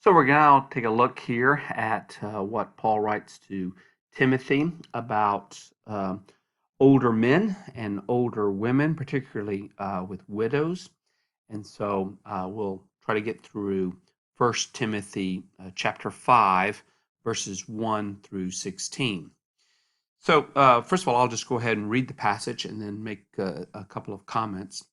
So we're going to take a look here at what Paul writes to Timothy about older men and older women, particularly with widows. And so we'll try to get through First Timothy chapter 5, verses 1 through 16. So first of all, I'll just go ahead and read the passage and then make a couple of comments.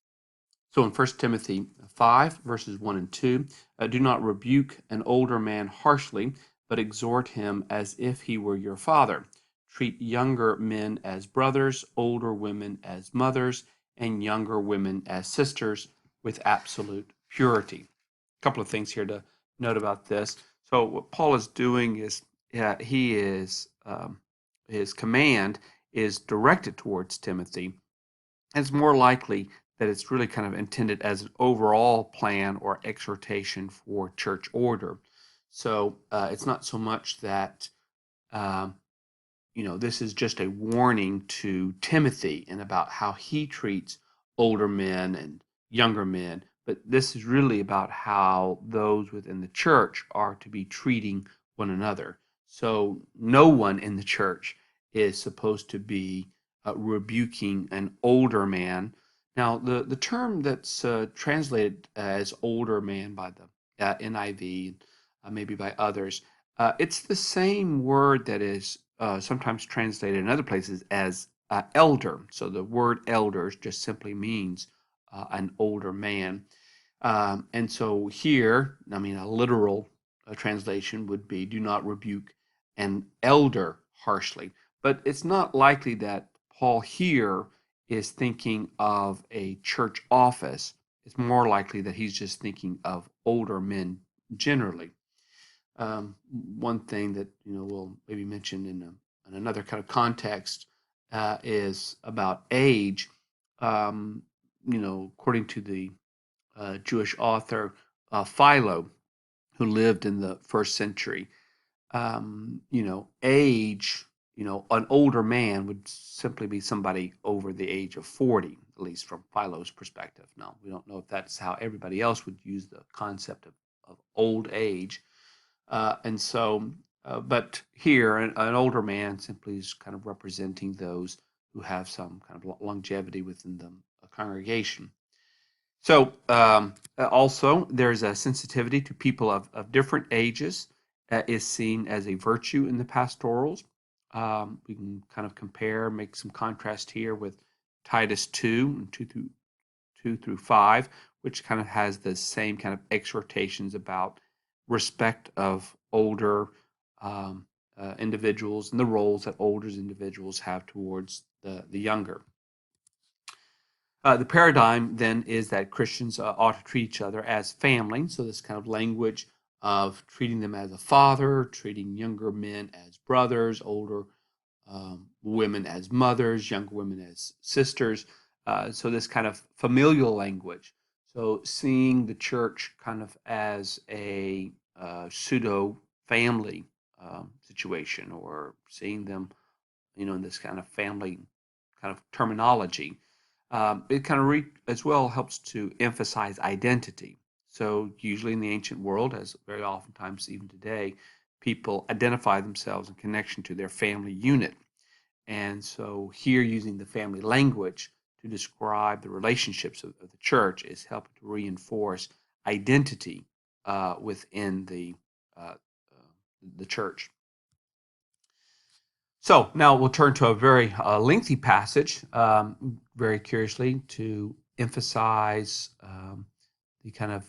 So in First Timothy 5, verses 1 and 2, do not rebuke an older man harshly, but exhort him as if he were your father. Treat younger men as brothers, older women as mothers, and younger women as sisters with absolute purity. A couple of things here to note about this. So what Paul is doing is he is his command is directed towards Timothy. It's more likely that it's really kind of intended as an overall plan or exhortation for church order. So it's not so much that um, this is just a warning to Timothy and about how he treats older men and younger men, but this is really about how those within the church are to be treating one another. So no one in the church is supposed to be rebuking an older man. Now, the term that's translated as older man by the NIV, maybe by others, it's the same word that is sometimes translated in other places as elder. So the word elders just simply means an older man. And so here, I mean, a literal translation would be do not rebuke an elder harshly. But it's not likely that Paul here is thinking of a church office. It's more likely that he's just thinking of older men generally. One thing that we'll maybe mention in another kind of context is about age. According to the Jewish author Philo, who lived in the first century, age. An older man would simply be somebody over the age of 40, at least from Philo's perspective. Now, we don't know if that's how everybody else would use the concept of old age. But here, an older man simply is kind of representing those who have some kind of longevity within the congregation. So, also, there's a sensitivity to people of different ages that is seen as a virtue in the pastorals. We can kind of compare, make some contrast here with Titus 2 and 2 through 5, which kind of has the same kind of exhortations about respect of older individuals and the roles that older individuals have towards the younger. The paradigm then is that Christians ought to treat each other as family. So this kind of language of treating them as a father, treating younger men as brothers, older women as mothers, younger women as sisters. So this kind of familial language. So seeing the church kind of as a pseudo family situation, or seeing them, in this kind of family kind of terminology. It kind of as well helps to emphasize identity. So usually in the ancient world, as very oftentimes even today, people identify themselves in connection to their family unit. And so here using the family language to describe the relationships of the church is helping to reinforce identity within uh, the church. So now we'll turn to a very lengthy passage, very curiously, to emphasize the kind of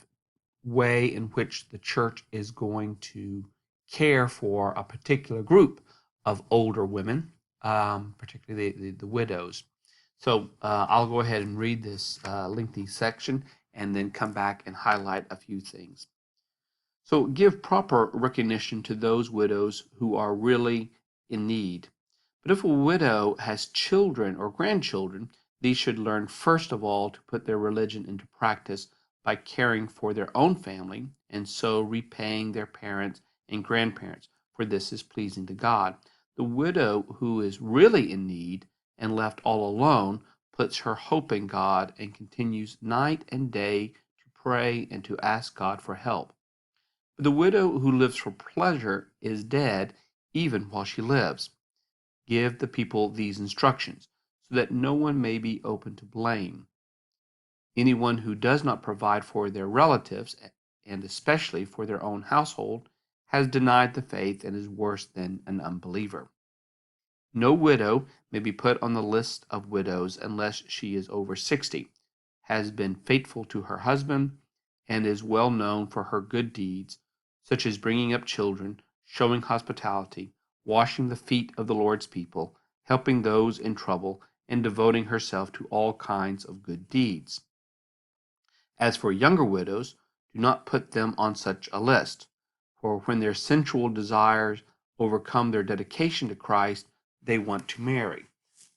way in which the church is going to care for a particular group of older women, particularly the widows. So I'll go ahead and read this lengthy section and then come back and highlight a few things. So give proper recognition to those widows who are really in need. But if a widow has children or grandchildren, these should learn first of all to put their religion into practice by caring for their own family and so repaying their parents and grandparents, for this is pleasing to God. The widow who is really in need and left all alone puts her hope in God and continues night and day to pray and to ask God for help. The widow who lives for pleasure is dead even while she lives. Give the people these instructions, so that no one may be open to blame. Anyone who does not provide for their relatives, and especially for their own household, has denied the faith and is worse than an unbeliever. No widow may be put on the list of widows unless she is over 60, has been faithful to her husband, and is well known for her good deeds, such as bringing up children, showing hospitality, washing the feet of the Lord's people, helping those in trouble, and devoting herself to all kinds of good deeds. As for younger widows, do not put them on such a list, for when their sensual desires overcome their dedication to Christ, they want to marry.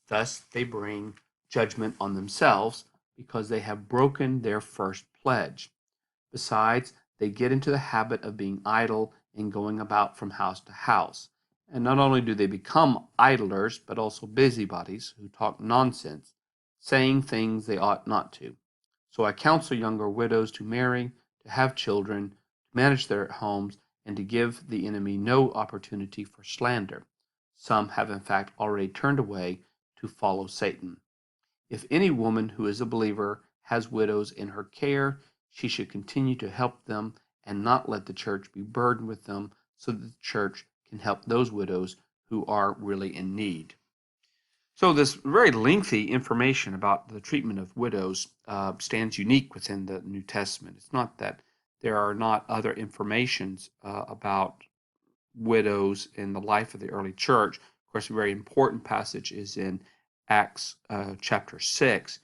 Thus, they bring judgment on themselves because they have broken their first pledge. Besides, they get into the habit of being idle and going about from house to house. And not only do they become idlers, but also busybodies who talk nonsense, saying things they ought not to. So I counsel younger widows to marry, to have children, to manage their homes, and to give the enemy no opportunity for slander. Some have in fact already turned away to follow Satan. If any woman who is a believer has widows in her care, she should continue to help them and not let the church be burdened with them, so that the church can help those widows who are really in need. So this very lengthy information about the treatment of widows stands unique within the New Testament. It's not that there are not other informations about widows in the life of the early church. Of course, a very important passage is in Acts chapter 6,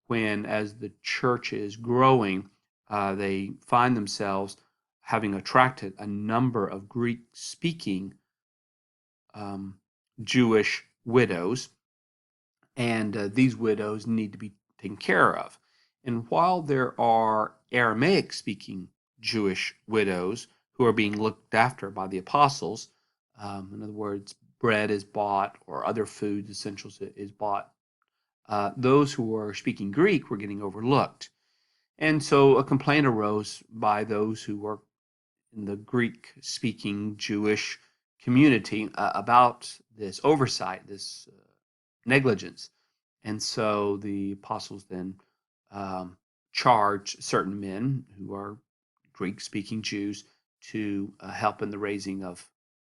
when as the church is growing, they find themselves having attracted a number of Greek-speaking Jewish widows, and these widows need to be taken care of. And while there are Aramaic speaking Jewish widows who are being looked after by the apostles, in other words, bread is bought or other food essentials is bought, those who are speaking Greek were getting overlooked. And so a complaint arose by those who were in the Greek speaking Jewish community about this oversight, this negligence. And so the apostles then charge certain men who are Greek speaking Jews to help in the raising of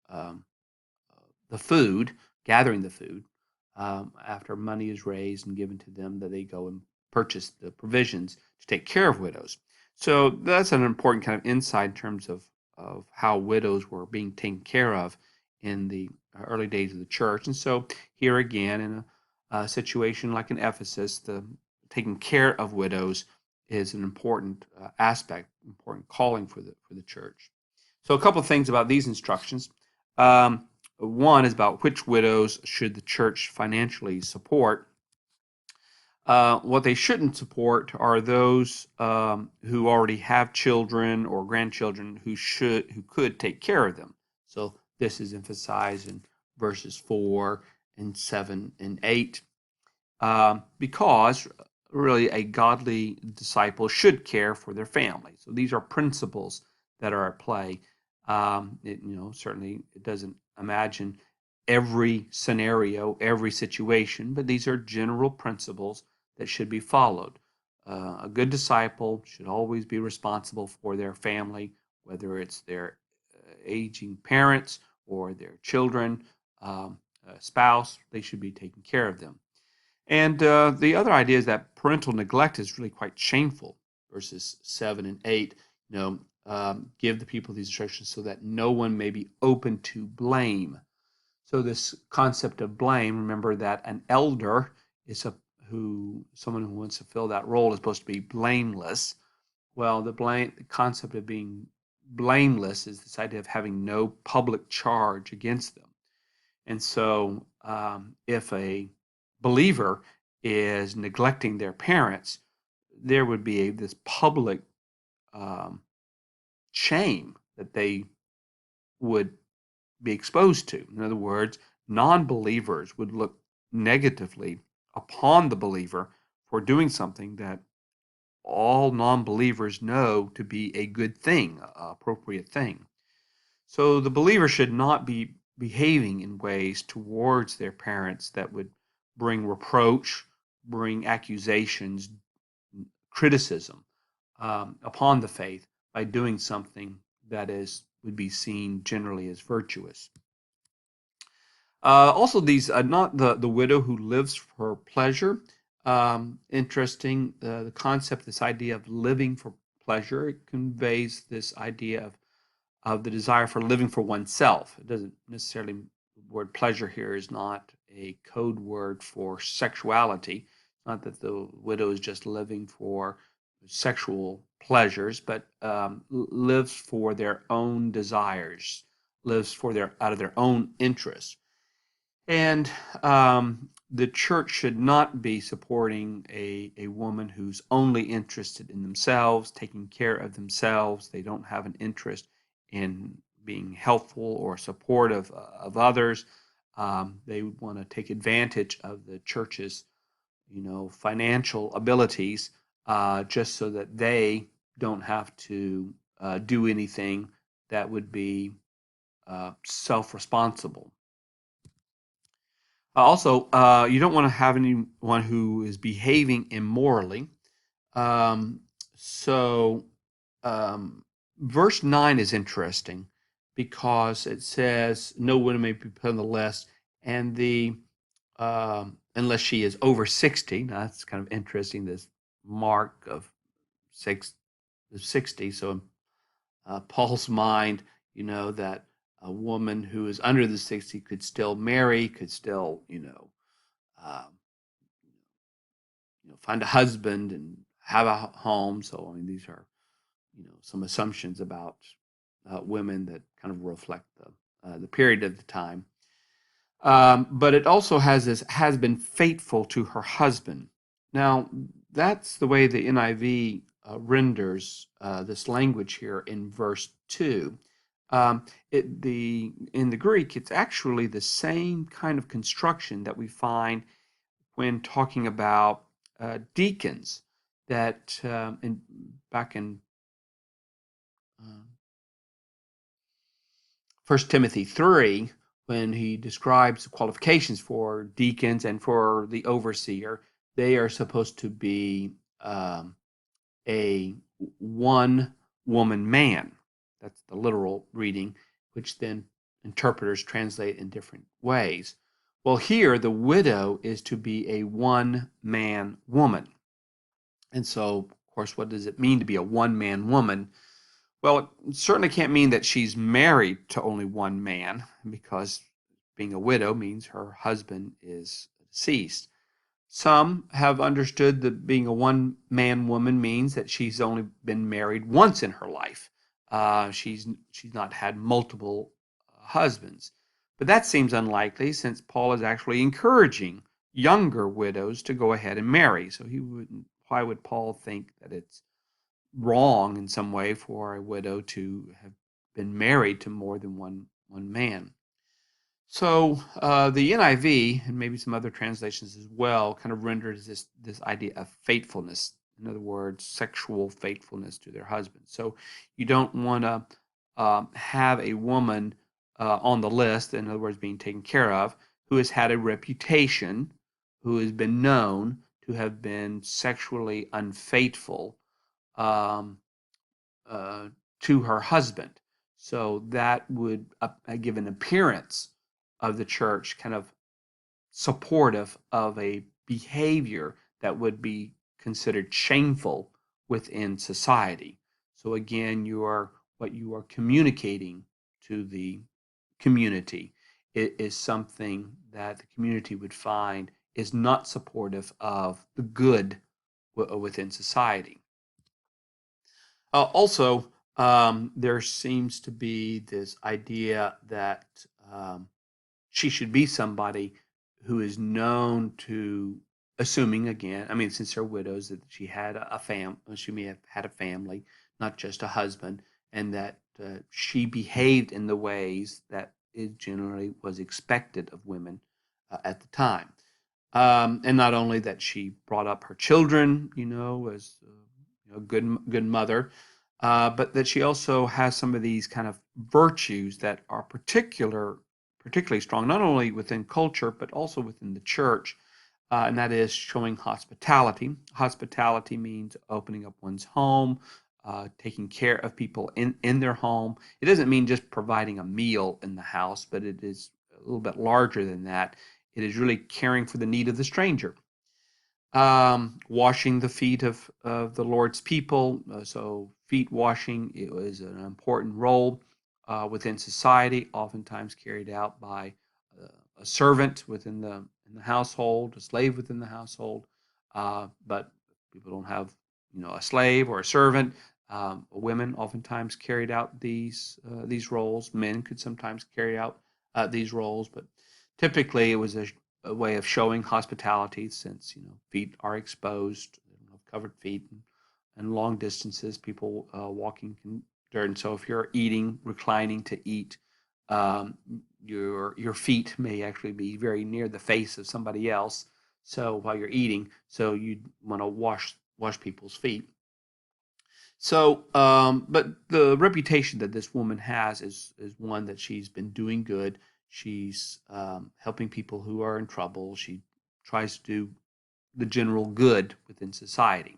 um, the food, gathering the food. After money is raised and given to them, that they go and purchase the provisions to take care of widows. So that's an important kind of insight in terms of how widows were being taken care of in the early days of the church. And so here again, in a situation like in Ephesus, the taking care of widows is an important aspect, important calling for the church. So a couple of things about these instructions. Um, One is about which widows should the church financially support. What they shouldn't support are those who already have children or grandchildren who could take care of them. So this is emphasized in verses 4 and 7 and 8, because really a godly disciple should care for their family. So these are principles that are at play. Certainly it doesn't imagine every scenario, every situation, but these are general principles that should be followed. A good disciple should always be responsible for their family, whether it's their aging parents or their children, spouse. They should be taking care of them. And the other idea is that parental neglect is really quite shameful. Verses 7 and 8, give the people these instructions so that no one may be open to blame. So this concept of blame, remember that an elder is someone who wants to fill that role is supposed to be blameless. Well, the concept of being blameless is this idea of having no public charge against them. And so, if a believer is neglecting their parents, there would be this public um, shame that they would be exposed to. In other words, non believers would look negatively upon the believer for doing something that all non-believers know to be a good thing, a appropriate thing. So the believer should not be behaving in ways towards their parents that would bring reproach, bring accusations, criticism upon the faith by doing something that would be seen generally as virtuous. Also, these not the widow who lives for pleasure. Interesting, the concept, this idea of living for pleasure. It conveys this idea of the desire for living for oneself. It doesn't necessarily, the word pleasure here is not a code word for sexuality. Not that the widow is just living for sexual pleasures, but lives for their own desires, lives for their out of their own interests. And the church should not be supporting a woman who's only interested in themselves, taking care of themselves. They don't have an interest in being helpful or supportive of others. They want to take advantage of the church's, financial abilities, just so that they don't have to do anything that would be self-responsible. Also, you don't want to have anyone who is behaving immorally. Um, so, um, verse 9 is interesting because it says, "No woman may be put on the list," and unless she is over 60. Now, that's kind of interesting, this mark of 60. So, in Paul's mind, that a woman who is under the 60 could still marry, could still, um, find a husband and have a home. So, I mean, these are, some assumptions about women that kind of reflect the period of the time. But it also has been faithful to her husband. Now, that's the way the NIV renders this language here in verse 2. In the Greek, it's actually the same kind of construction that we find when talking about deacons. That back in uh, 1 Timothy 3, when he describes the qualifications for deacons and for the overseer, they are supposed to be a one woman man. That's the literal reading, which then interpreters translate in different ways. Well, here the widow is to be a one man woman. And so, of course, what does it mean to be a one man woman? Well, it certainly can't mean that she's married to only one man, because being a widow means her husband is deceased. Some have understood that being a one man woman means that she's only been married once in her life. She's not had multiple husbands. But that seems unlikely, since Paul is actually encouraging younger widows to go ahead and marry. So why would Paul think that it's wrong in some way for a widow to have been married to more than one man? So the NIV and maybe some other translations as well kind of renders this idea of faithfulness. In other words, sexual faithfulness to their husband. So you don't want to have a woman on the list, in other words, being taken care of, who has had a reputation, who has been known to have been sexually unfaithful um, uh, to her husband. So that would give an appearance of the church kind of supportive of a behavior that would be considered shameful within society. So again, what you are communicating to the community is something that the community would find is not supportive of the good within society. Also, there seems to be this idea that um, she should be somebody who is known to, assuming again, I mean, since they're widows, that she had she may have had a family, not just a husband, and that she behaved in the ways that it generally was expected of women at the time. And not only that she brought up her children, as a good mother, but that she also has some of these kind of virtues that are particularly strong, not only within culture but also within the church, and that is showing hospitality. Hospitality means opening up one's home, taking care of people in their home. It doesn't mean just providing a meal in the house, but it is a little bit larger than that. It is really caring for the need of the stranger. Washing the feet of the Lord's people. So feet washing, it was an important role within society, oftentimes carried out by a servant within in the household, a slave within the household. But people don't have, a slave or a servant. Women oftentimes carried out these roles. Men could sometimes carry out these roles, but typically it was a way of showing hospitality, since feet are exposed, covered feet, and long distances, people walking in dirt. And so if you're eating, reclining to eat, um, your feet may actually be very near the face of somebody else. So while you're eating, so you want to wash people's feet. So, but the reputation that this woman has is one that she's been doing good. She's helping people who are in trouble. She tries to do the general good within society.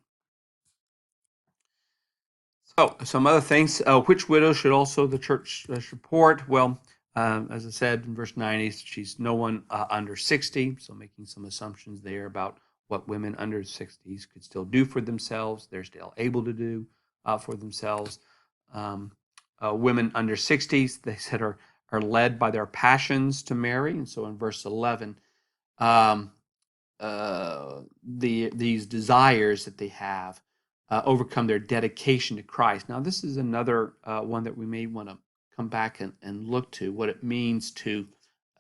So, some other things. Which widow should also the church support? Well, as I said in verse 90, she's no one under 60. So, making some assumptions there about what women under 60s could still do for themselves. They're still able to do for themselves. Um, Women under 60s, they said, are led by their passions to marry. And so, in verse 11, um, these desires that they have overcome their dedication to Christ. Now, this is another one that we may want to come back and look to what it means to,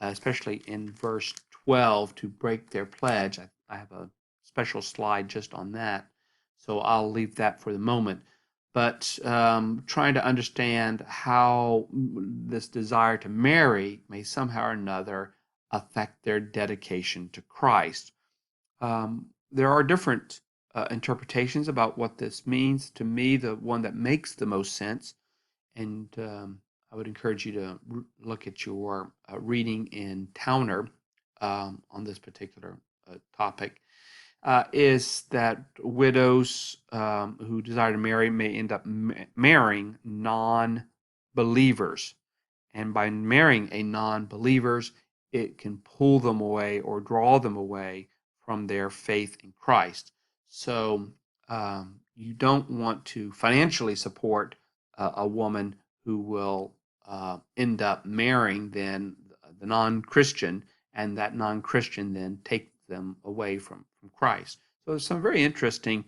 especially in verse 12, to break their pledge. I have a special slide just on that, so I'll leave that for the moment. But trying to understand how this desire to marry may somehow or another affect their dedication to Christ. There are different interpretations about what this means. To me, the one that makes the most sense, and I would encourage you to look at your reading in Towner on this particular topic, is that widows who desire to marry may end up marrying non believers. And by marrying a non believers, it can pull them away or draw them away from their faith in Christ. So you don't want to financially support a woman who will end up marrying then the non-Christian, and that non-Christian then take them away from Christ. So there's some very interesting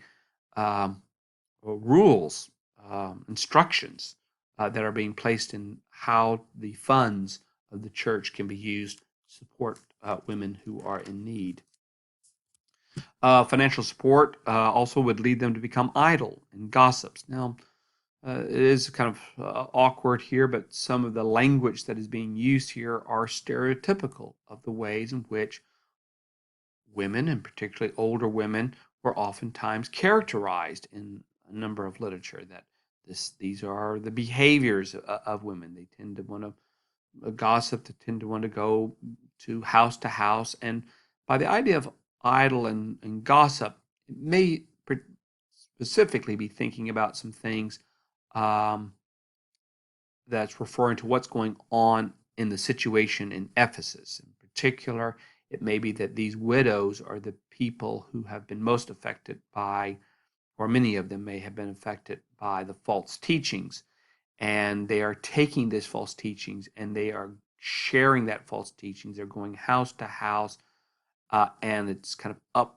um, rules, instructions that are being placed in how the funds of the church can be used to support women who are in need. Financial support also would lead them to become idle and gossips. Now, it is kind of awkward here, but some of the language that is being used here are stereotypical of the ways in which women, and particularly older women, were oftentimes characterized in a number of literature. That these are the behaviors of women. They tend to want to gossip. They tend to want to go to house. And by the idea of idle and gossip, it may specifically be thinking about some things um, that's referring to what's going on in the situation in Ephesus. In particular, it may be that these widows are the people who have been most affected by, or many of them may have been affected by, the false teachings. And they are taking this false teachings and they are sharing that false teachings. They're going house to house, and it's kind of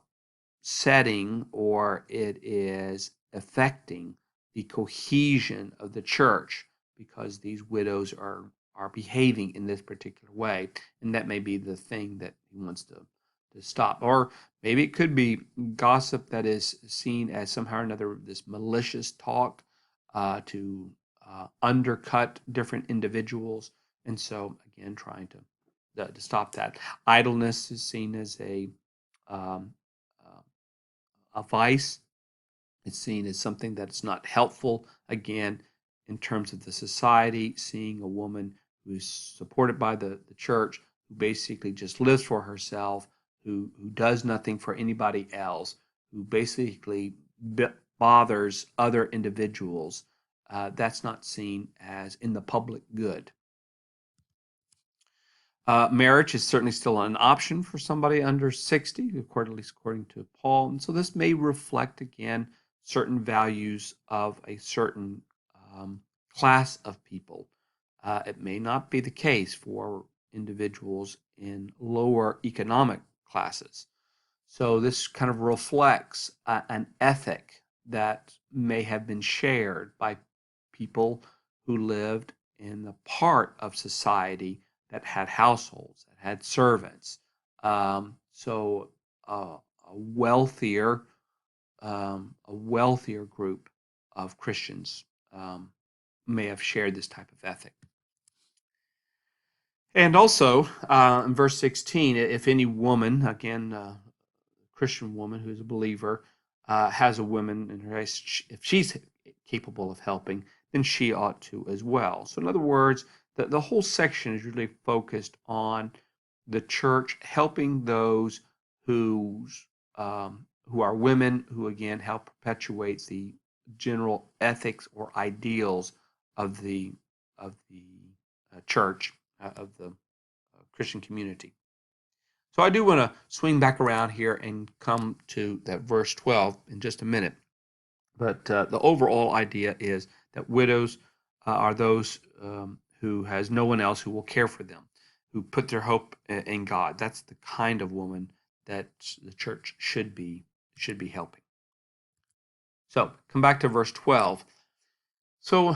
upsetting, or it is affecting the cohesion of the church, because these widows are behaving in this particular way, and that may be the thing that he wants to stop. Or maybe it could be gossip that is seen as somehow or another this malicious talk to undercut different individuals, and so again trying to stop that. Idleness is seen as um, uh, a vice, It's seen as something that's not helpful, again, in terms of the society, seeing a woman who's supported by the church, who basically just lives for herself, who does nothing for anybody else, who basically bothers other individuals. That's not seen as in the public good. Marriage is certainly still an option for somebody under 60, at least according to Paul. And so this may reflect, again, certain values of a certain class of people. It may not be the case for individuals in lower economic classes. So this kind of reflects an ethic that may have been shared by people who lived in the part of society that had households, that had servants. So wealthier, a wealthier group of Christians may have shared this type of ethic. And also, in verse 16, if any woman, again, Christian woman who's a believer, has a woman in her house, if she's capable of helping, then she ought to as well. So in other words, the whole section is really focused on the church helping those who are women, who again help perpetuate the general ethics or ideals of the church, of the Christian community. So I do want to swing back around here and come to that verse 12 in just a minute. But the overall idea is that widows are those who has no one else who will care for them, who put their hope in God. That's the kind of woman that the church should be helping. So come back to verse 12. So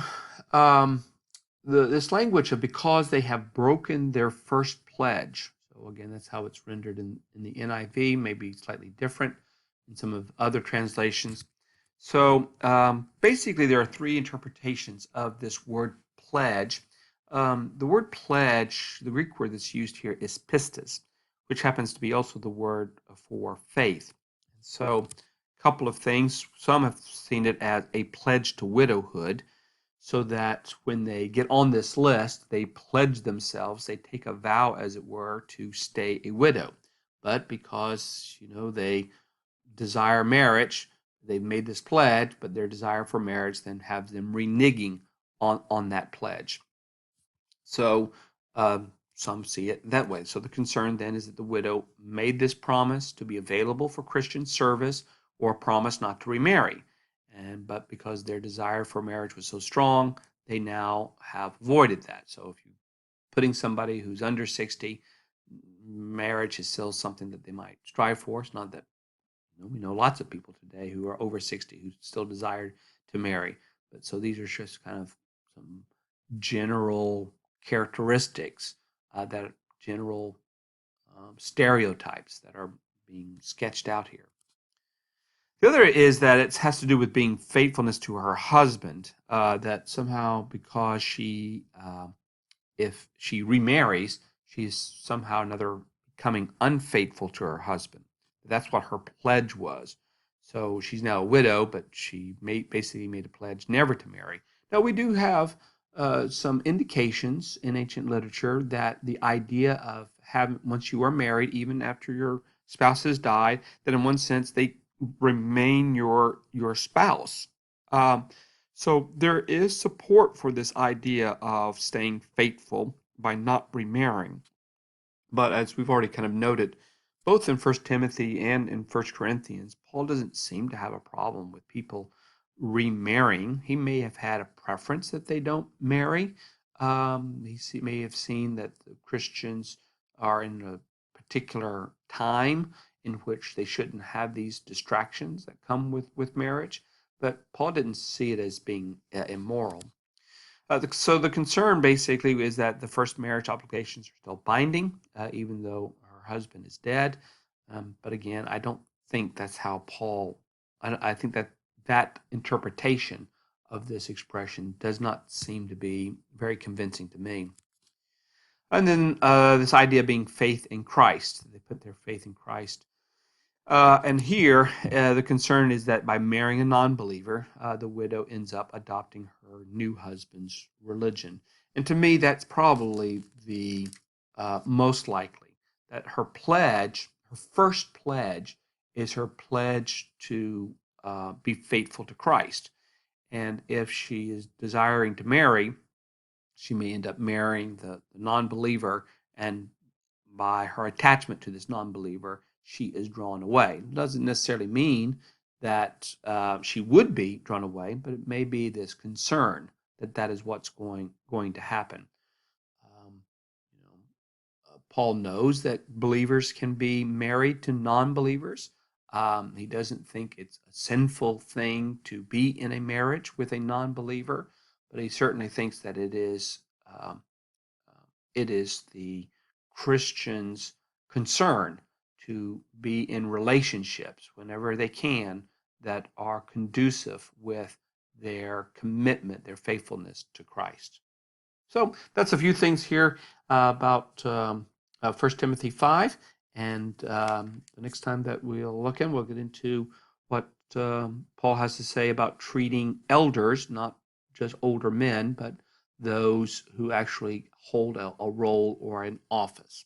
this language of because they have broken their first pledge. So again, that's how it's rendered in the NIV, maybe slightly different in some of other translations. So basically, there are three interpretations of this word pledge. The word pledge, the Greek word that's used here is pistis, which happens to be also the word for faith. So a couple of things. Some have seen it as a pledge to widowhood, so that when they get on this list, they pledge themselves, they take a vow, as it were, to stay a widow. But because, they desire marriage, they've made this pledge, but their desire for marriage then has them reneging on that pledge. So some see it that way. So the concern then is that the widow made this promise to be available for Christian service or promise not to remarry. But because their desire for marriage was so strong, they now have voided that. So if you're putting somebody who's under 60, marriage is still something that they might strive for. It's not that we know lots of people today who are over 60 who still desire to marry. But so these are just kind of some general characteristics, that general stereotypes that are being sketched out here. The other is that it has to do with being faithfulness to her husband, that somehow because if she remarries, she's somehow another becoming unfaithful to her husband. That's what her pledge was. So she's now a widow, but she basically made a pledge never to marry. Now, we do have some indications in ancient literature that the idea of having, once you are married, even after your spouse has died, that in one sense they remain your spouse. So there is support for this idea of staying faithful by not remarrying. But as we've already kind of noted, both in 1 Timothy and in 1 Corinthians, Paul doesn't seem to have a problem with people remarrying. He may have had a preference that they don't marry. He may have seen that the Christians are in a particular time in which they shouldn't have these distractions that come with marriage. But Paul didn't see it as being immoral. So the concern basically is that the first marriage obligations are still binding, even though her husband is dead. But again, I don't think that's how Paul, I think that interpretation of this expression does not seem to be very convincing to me. And then this idea of being faith in Christ. They put their faith in Christ. And here, the concern is that by marrying a non-believer, the widow ends up adopting her new husband's religion. And to me, that's probably the most likely that her pledge, her first pledge, is her pledge to be faithful to Christ. And if she is desiring to marry, she may end up marrying the non-believer, and by her attachment to this non-believer, she is drawn away. It doesn't necessarily mean that she would be drawn away, but it may be this concern that that is what's going to happen. Um, you know, Paul knows that believers can be married to non-believers. He doesn't think it's a sinful thing to be in a marriage with a non-believer, but he certainly thinks that um, it is the Christian's concern to be in relationships whenever they can that are conducive with their commitment, their faithfulness to Christ. So that's a few things here about 1 Timothy 5. And the next time that we'll look in, we'll get into what Paul has to say about treating elders, not just older men, but those who actually hold a role or an office.